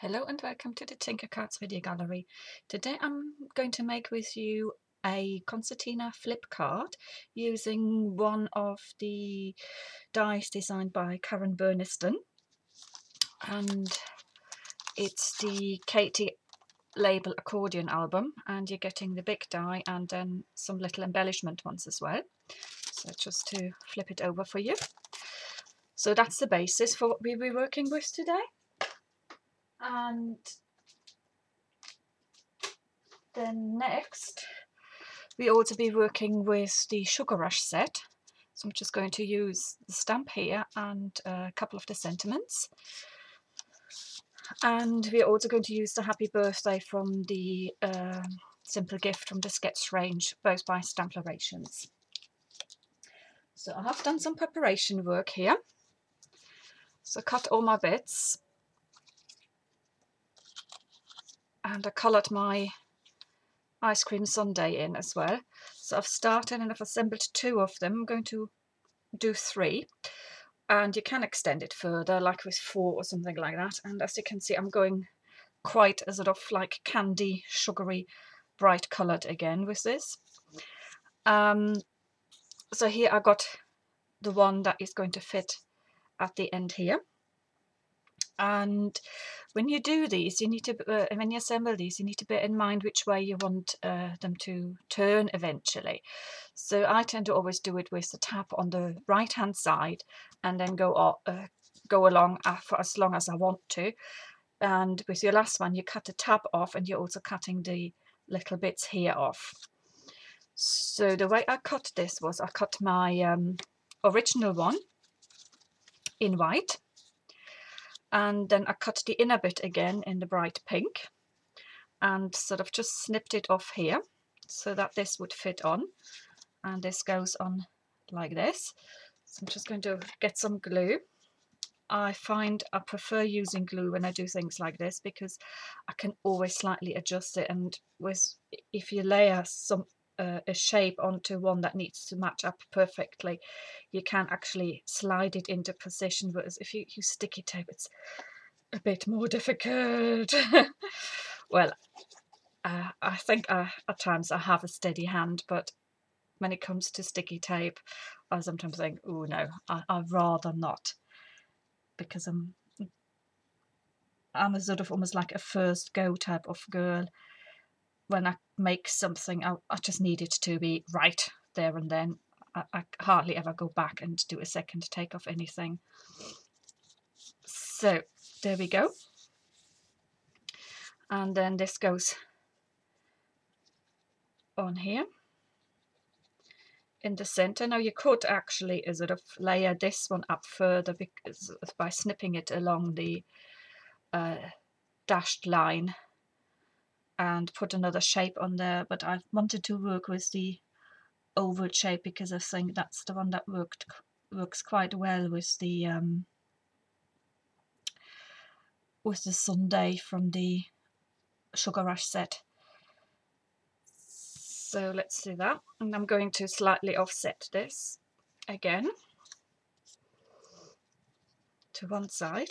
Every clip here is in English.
Hello and welcome to the Tinkercards video gallery. Today I'm going to make with you a concertina flip card using one of the dies designed by Karen Burniston, and it's the Katie Label Accordion album, and you're getting the big die and then some little embellishment ones as well. So just to flip it over for you. So that's the basis for what we'll be working with today. And then next, we also be working with the Sugar Rush set. So I'm just going to use the stamp here and a couple of the sentiments. And we're also going to use the Happy Birthday from the Simple Gift from the sketch range, both by STAMPlorations. So I have done some preparation work here. So I cut all my bits. And I coloured my ice cream sundae in as well. So I've started and I've assembled two of them. I'm going to do three. And you can extend it further, like with 4 or something like that. And as you can see, I'm going quite a sort of like candy, sugary, bright coloured again with this. So here I got the one that is going to fit at the end here. And when you do these, you need to, when you assemble these, you need to bear in mind which way you want them to turn eventually. So I tend to always do it with the tab on the right hand side and then go along for as long as I want to. And with your last one, you cut the tab off and you're also cutting the little bits here off. So the way I cut this was I cut my original one in white. And then I cut the inner bit again in the bright pink and sort of just snipped it off here so that this would fit on, and this goes on like this. So I'm just going to get some glue. I find I prefer using glue when I do things like this because I can always slightly adjust it, and if you layer a shape onto one that needs to match up perfectly, you can actually slide it into position, whereas if you use sticky tape it's a bit more difficult. Well, I think at times I have a steady hand, but when it comes to sticky tape I sometimes think, oh no, I'd rather not, because I'm a sort of almost like a first go type of girl. When I make something, I just need it to be right there and then. I hardly ever go back and do a second take of anything. So there we go. And then this goes on here in the center. Now you could actually sort of layer this one up further because by snipping it along the dashed line and put another shape on there, but I wanted to work with the oval shape because I think that's the one that works quite well with the sundae from the Sugar Rush set. So let's do that, and I'm going to slightly offset this again to one side.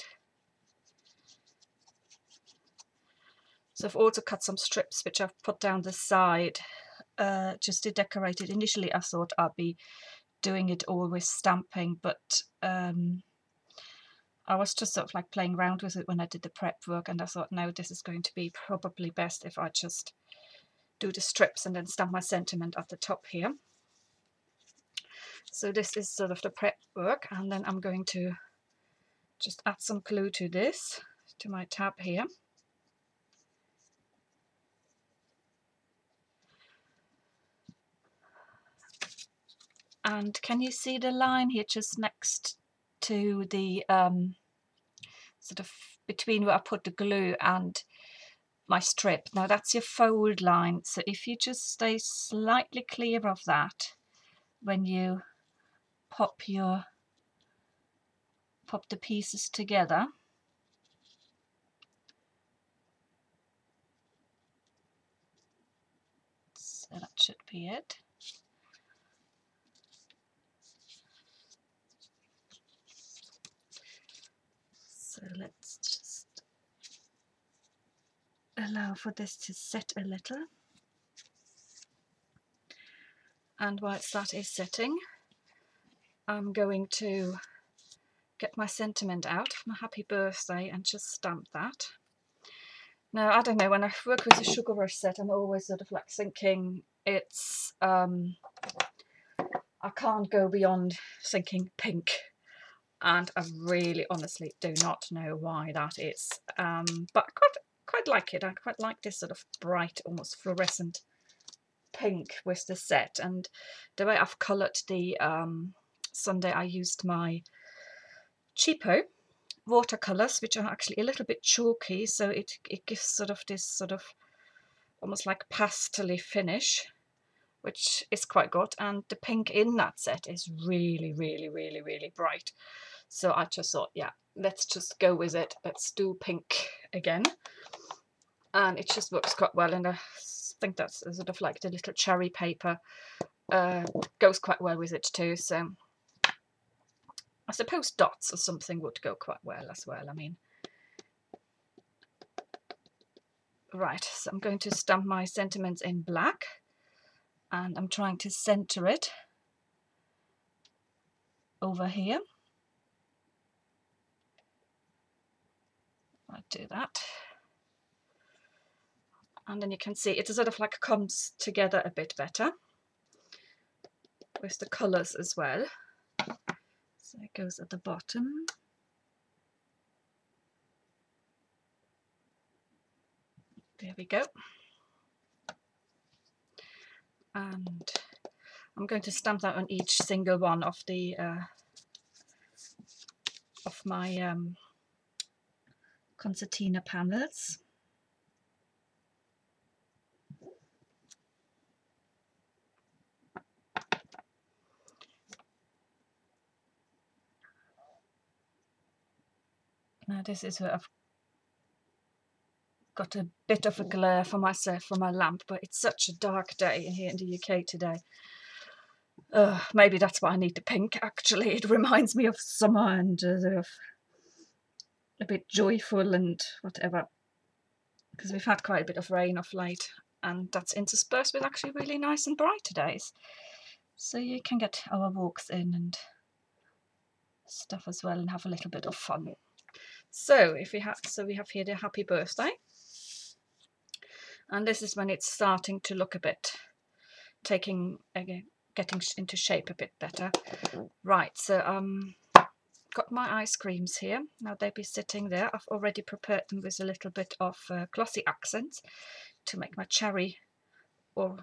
So I've also cut some strips which I've put down the side just to decorate it. Initially I thought I'd be doing it all with stamping, but I was just sort of like playing around with it when I did the prep work, and I thought, no, this is going to be probably best if I just do the strips and then stamp my sentiment at the top here. So this is sort of the prep work, and then I'm going to just add some glue to this, to my tab here. And can you see the line here just next to the sort of between where I put the glue and my strip? Now that's your fold line, so if you just stay slightly clear of that when you pop the pieces together. So that should be it. So let's just allow for this to set a little. And whilst that is setting, I'm going to get my sentiment out, my happy birthday, and just stamp that. Now, I don't know, when I work with a Sugar Rush set, I'm always sort of like thinking it's, I can't go beyond thinking pink. And I really honestly do not know why that is. But I quite like it. I quite like this sort of bright, almost fluorescent pink with the set. And the way I've coloured the Sunday, I used my cheapo watercolours, which are actually a little bit chalky, so it gives sort of this sort of almost like pastel-y finish, which is quite good. And the pink in that set is really, really, really, really bright. So I just thought, yeah, let's just go with it. Let's do pink again. And it just works quite well. And I think that's sort of like the little cherry paper goes quite well with it too. So I suppose dots or something would go quite well as well. I mean, right, so I'm going to stamp my sentiments in black, and I'm trying to center it over here. I'll do that. And then you can see it sort of like comes together a bit better with the colours as well. So it goes at the bottom. There we go. And I'm going to stamp that on each single one of the of my concertina panels. Now this is where I've got a bit of a glare for myself from my lamp, but it's such a dark day here in the UK today. Maybe that's why I need the pink. Actually, it reminds me of summer and a bit joyful and whatever, because we've had quite a bit of rain of late, and that's interspersed with actually really nice and bright days. So you can get our walks in and stuff as well and have a little bit of fun. So we have here the happy birthday, and this is when it's starting to look a bit, getting into shape a bit better. Right, so got my ice creams here. Now they'll be sitting there. I've already prepared them with a little bit of glossy accents to make my cherry or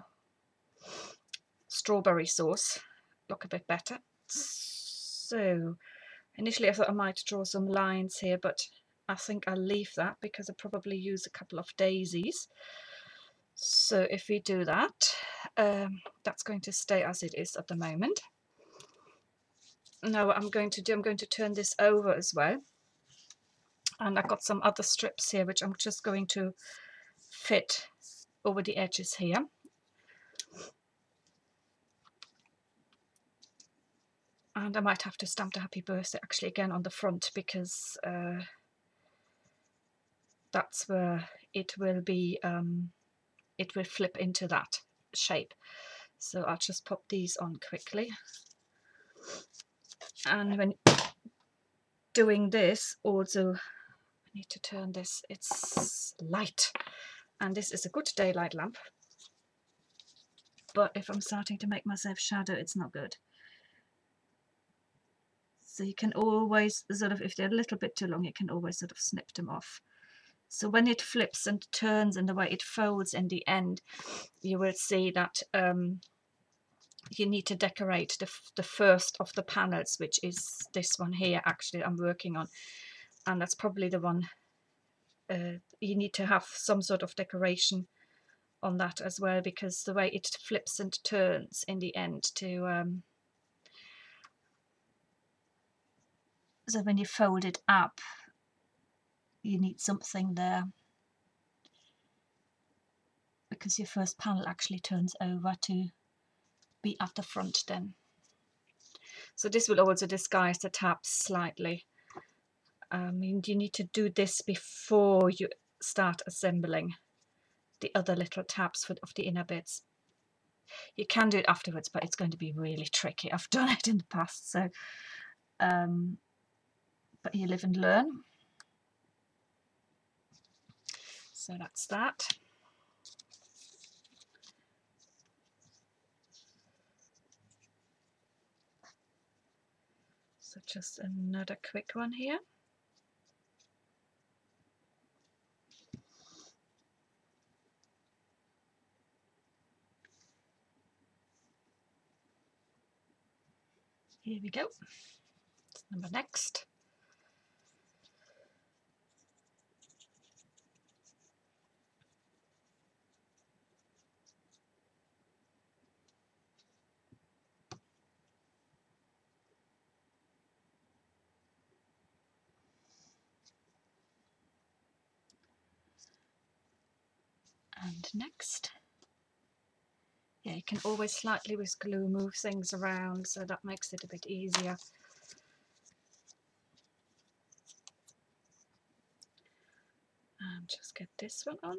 strawberry sauce look a bit better. So initially I thought I might draw some lines here, but I think I'll leave that because I'll probably use a couple of daisies. So if we do that, that's going to stay as it is at the moment. Now what I'm going to do, I'm going to turn this over as well. And I've got some other strips here which I'm just going to fit over the edges here. And I might have to stamp the happy birthday actually again on the front, because that's where it will be, it will flip into that shape. So I'll just pop these on quickly. And when doing this, also I need to turn this, it's light, and this is a good daylight lamp, but if I'm starting to make myself shadow, it's not good. So you can always sort of, if they're a little bit too long, you can always sort of snip them off. So when it flips and turns and the way it folds in the end, you will see that you need to decorate the first of the panels, which is this one here actually I'm working on, and that's probably the one you need to have some sort of decoration on that as well, because the way it flips and turns in the end to so when you fold it up, you need something there, because your first panel actually turns over to be at the front then. So this will also disguise the tabs slightly. You need to do this before you start assembling, the other little tabs of the inner bits. You can do it afterwards, but it's going to be really tricky. I've done it in the past, so but you live and learn. So that's that. So just another quick one here. Here we go. Number next. And next. Yeah, you can always slightly with glue move things around, so that makes it a bit easier. And just get this one on.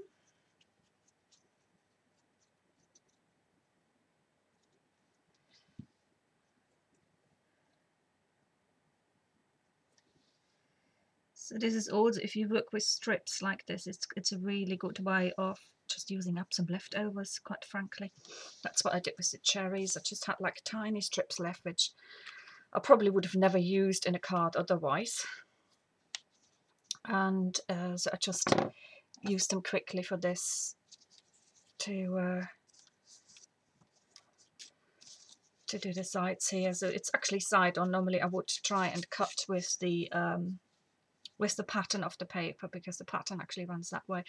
So this is also, if you work with strips like this, it's a really good way of just using up some leftovers, quite frankly. That's what I did with the cherries. I just had like tiny strips left, which I probably would have never used in a card otherwise. And so I just used them quickly for this to do the sides here. So it's actually side on. Normally I would try and cut with the pattern of the paper, because the pattern actually runs that way,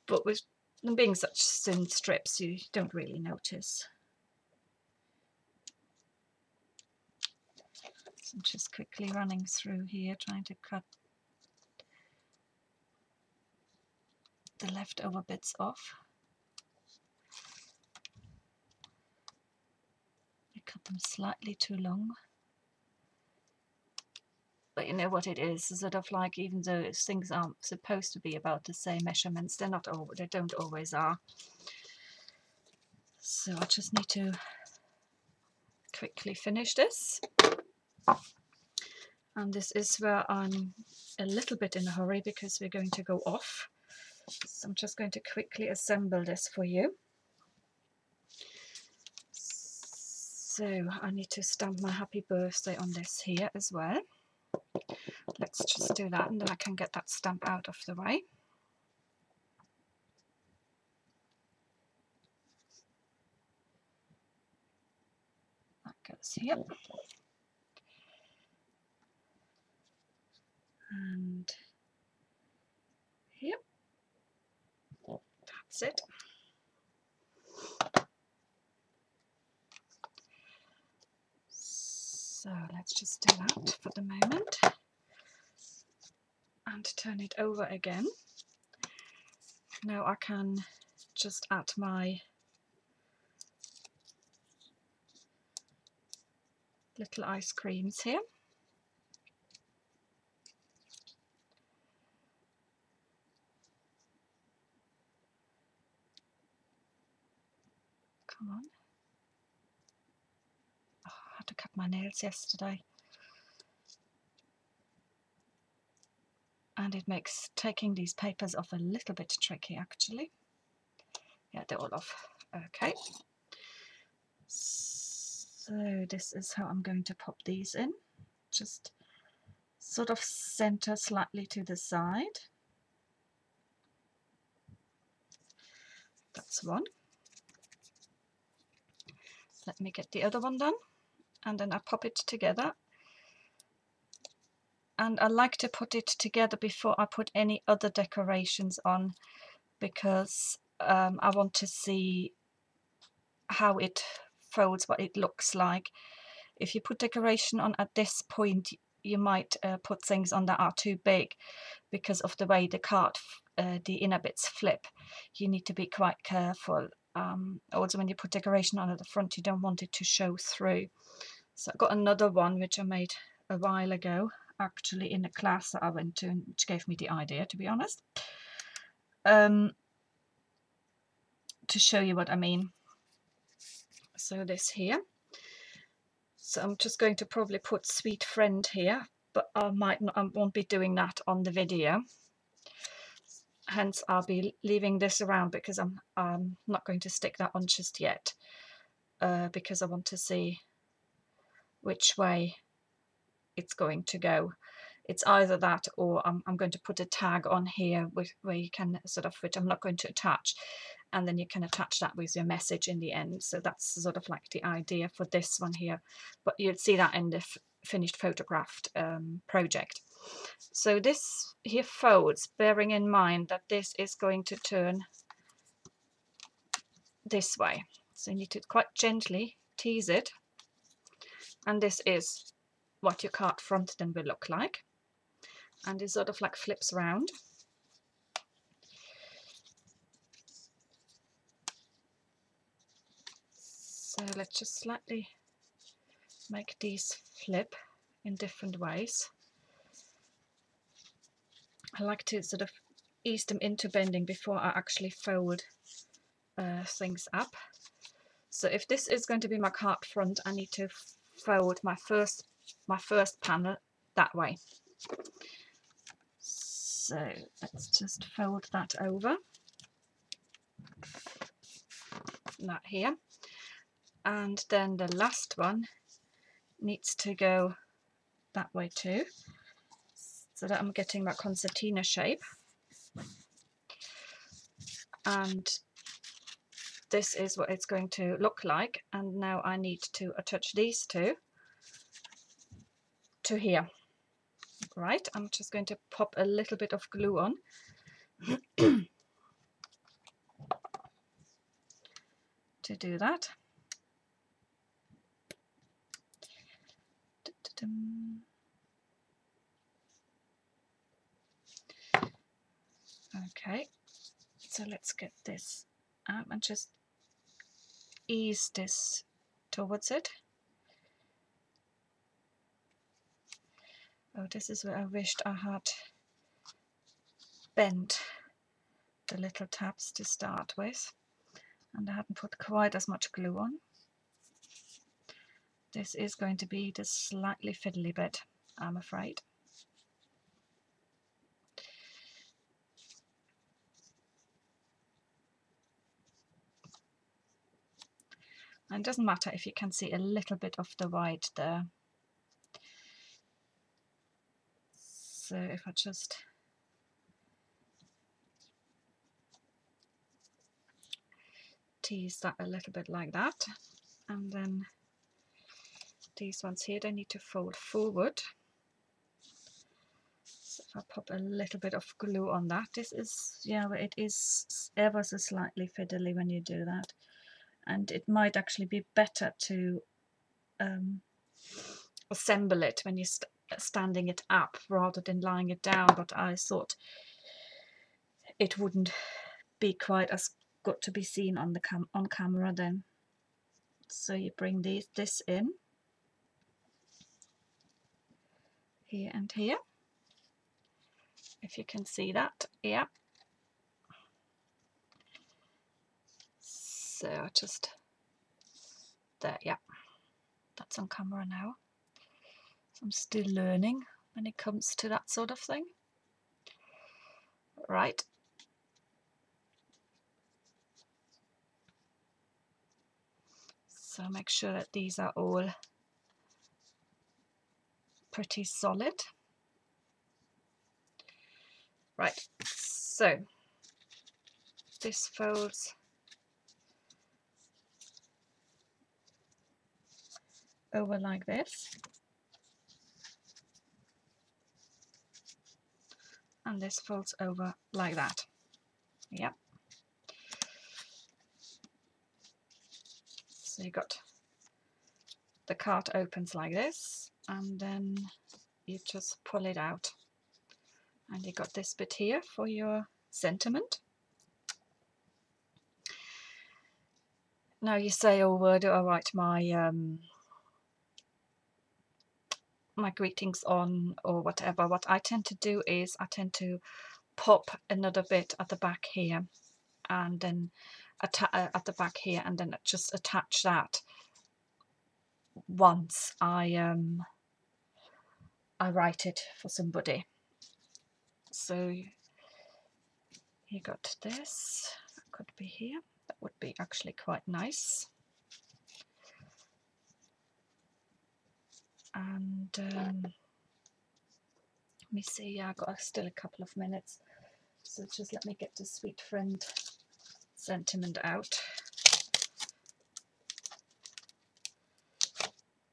but with them being such thin strips you don't really notice. So I'm just quickly running through here trying to cut the leftover bits off. I cut them slightly too long, but you know what it is, sort of like, even though things aren't supposed to be about the same measurements, they don't always are. So I just need to quickly finish this. And this is where I'm a little bit in a hurry because we're going to go off. So I'm just going to quickly assemble this for you. So I need to stamp my happy birthday on this here as well. Let's just do that, and then I can get that stamp out of the way. That goes here. And here. That's it. So let's just do that for the moment. And turn it over again. Now I can just add my little ice creams here. Come on. Oh, I had to cut my nails yesterday. And it makes taking these papers off a little bit tricky, actually. Yeah, they're all off. Okay. So this is how I'm going to pop these in. Just sort of center slightly to the side. That's one. Let me get the other one done. And then I pop it together. And I like to put it together before I put any other decorations on, because I want to see how it folds, what it looks like. If you put decoration on at this point, you might put things on that are too big because of the way the card, the inner bits flip. You need to be quite careful. Also, when you put decoration on at the front, you don't want it to show through. So I've got another one which I made a while ago, actually in a class that I went to, which gave me the idea, to be honest. to show you what I mean. So this here. So I'm just going to probably put Sweet Friend here, but I won't be doing that on the video. Hence I'll be leaving this around because I'm not going to stick that on just yet, because I want to see which way it's going to go. It's either that or I'm going to put a tag on here where you can sort of, which I'm not going to attach, and then you can attach that with your message in the end. So that's sort of like the idea for this one here, but you'd see that in the finished photographed project. So this here folds, bearing in mind that this is going to turn this way. So you need to quite gently tease it, and this is what your card front then will look like. And it sort of like flips around. So let's just slightly make these flip in different ways. I like to sort of ease them into bending before I actually fold things up. So if this is going to be my card front, I need to fold my first panel that way. So let's just fold that over, that here, and then the last one needs to go that way too, so that I'm getting that concertina shape. And this is what it's going to look like. And now I need to attach these two to here. Right, I'm just going to pop a little bit of glue on. To do that. Okay, so let's get this out and just ease this towards it. Oh, this is where I wished I had bent the little tabs to start with, and I hadn't put quite as much glue on. This is going to be the slightly fiddly bit, I'm afraid. And it doesn't matter if you can see a little bit of the white there. So if I just tease that a little bit like that, and then these ones here, they need to fold forward. So if I pop a little bit of glue on that, this is, yeah, it is ever so slightly fiddly when you do that, and it might actually be better to assemble it when you're standing it up rather than lying it down, but I thought it wouldn't be quite as good to be seen on the camera then. So you bring this in here and here, if you can see that. Yeah, so just there. Yeah, that's on camera now. So I'm still learning when it comes to that sort of thing. Right, so make sure that these are all pretty solid. Right, so this folds over like this, and this folds over like that. Yep. So you got the card opens like this, and then you just pull it out, and you got this bit here for your sentiment. Now you say, oh, where do I write my my greetings on, or whatever? What I tend to do is I tend to pop another bit at the back here, and then at the back here, and then just attach that once I write it for somebody. So you got this, that could be here, that would be actually quite nice. And let me see, yeah, I've got still a couple of minutes, so just let me get the sweet friend sentiment out.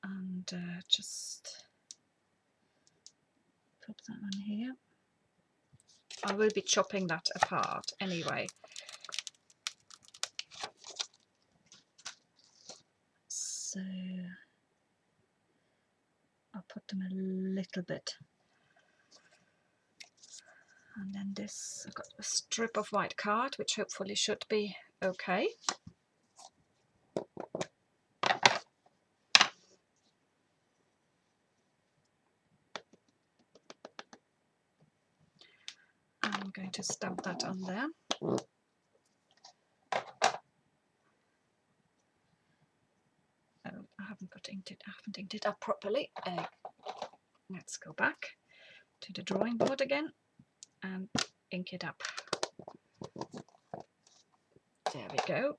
And just put that on here. I will be chopping that apart anyway. So I'll put them a little bit. And then this, I've got a strip of white card, which hopefully should be okay. I'm going to stamp that on there. Oh, I haven't inked it up properly. Let's go back to the drawing board again and ink it up. There we go.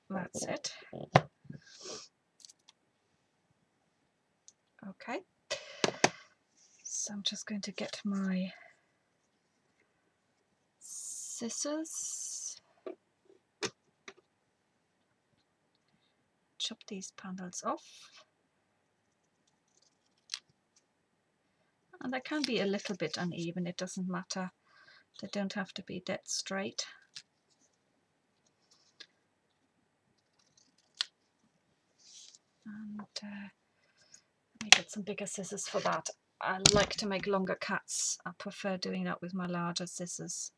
That's it. Okay. So I'm just going to get my scissors, chop these panels off, and they can be a little bit uneven, it doesn't matter, they don't have to be dead straight. And let me get some bigger scissors for that. I like to make longer cuts, I prefer doing that with my larger scissors.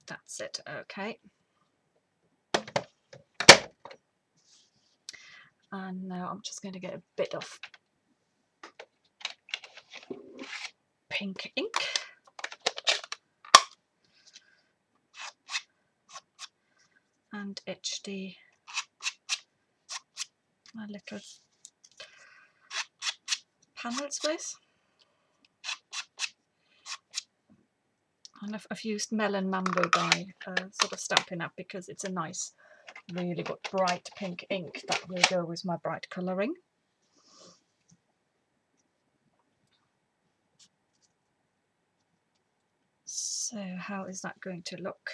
That's it, okay. And now I'm just going to get a bit of pink ink. And etch my little panels with. And I've used Melon Mambo by sort of Stampin' Up because it's a nice, really good bright pink ink that will go with my bright colouring. So how is that going to look?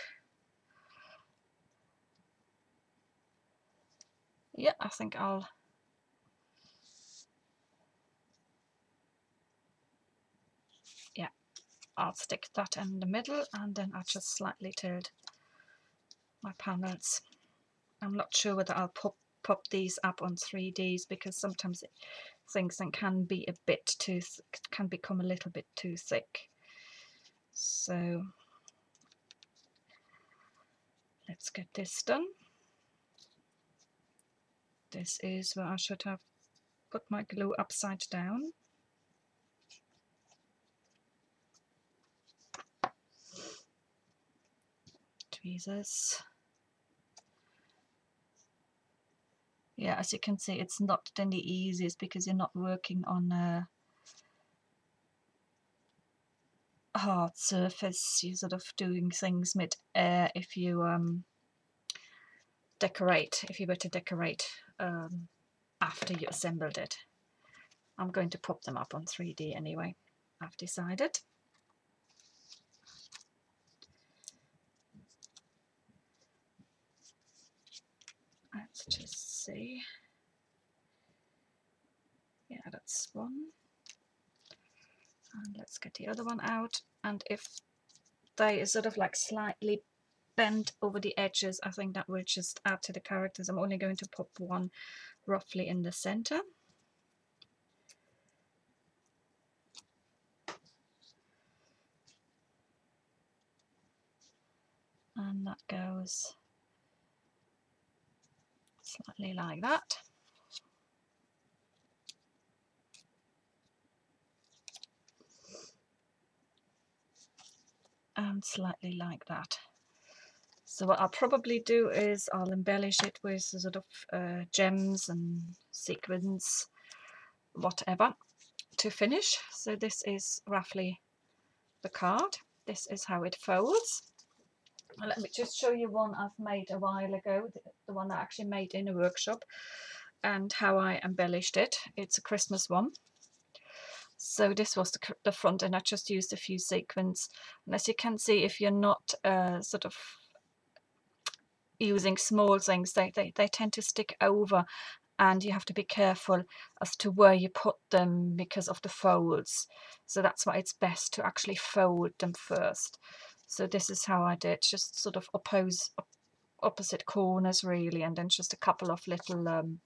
Yeah, I think I'll stick that in the middle, and then I'll just slightly tilt my panels. I'm not sure whether I'll pop these up on 3Ds because sometimes things can be a bit too can become a little bit too thick. So let's get this done. This is where I should have put my glue upside down. Tweezers. Yeah, as you can see, it's not then the easiest because you're not working on a hard surface. You're sort of doing things mid-air if you decorate, if you were to decorate after you assembled it. I'm going to pop them up on 3D anyway, I've decided. Let's just see. Yeah, that's one. And let's get the other one out. And if they are sort of like slightly bent over the edges, I think that will just add to the characters. I'm only going to pop one roughly in the center. And that goes slightly like that. and slightly like that. So what I'll probably do is I'll embellish it with sort of gems and sequins, whatever, to finish. So this is roughly the card. This is how it folds. And let me just show you one I've made a while ago, the one I actually made in a workshop, and how I embellished it. It's a Christmas one. So this was the front, and I just used a few sequins. And as you can see, if you're not sort of using small things, they tend to stick over, and you have to be careful as to where you put them because of the folds. So that's why it's best to actually fold them first. So this is how I did, just sort of opposite corners really, and then just a couple of little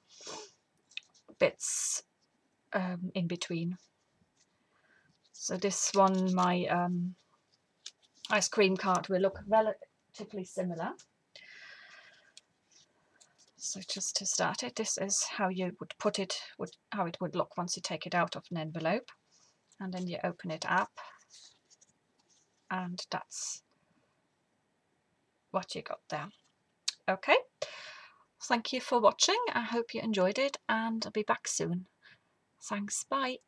bits in between. So this one, my ice cream card, will look relatively similar. So just to start it, this is how you would put it, how it would look once you take it out of an envelope, and then you open it up, and that's what you got there. Okay, thank you for watching. I hope you enjoyed it, and I'll be back soon. Thanks, bye.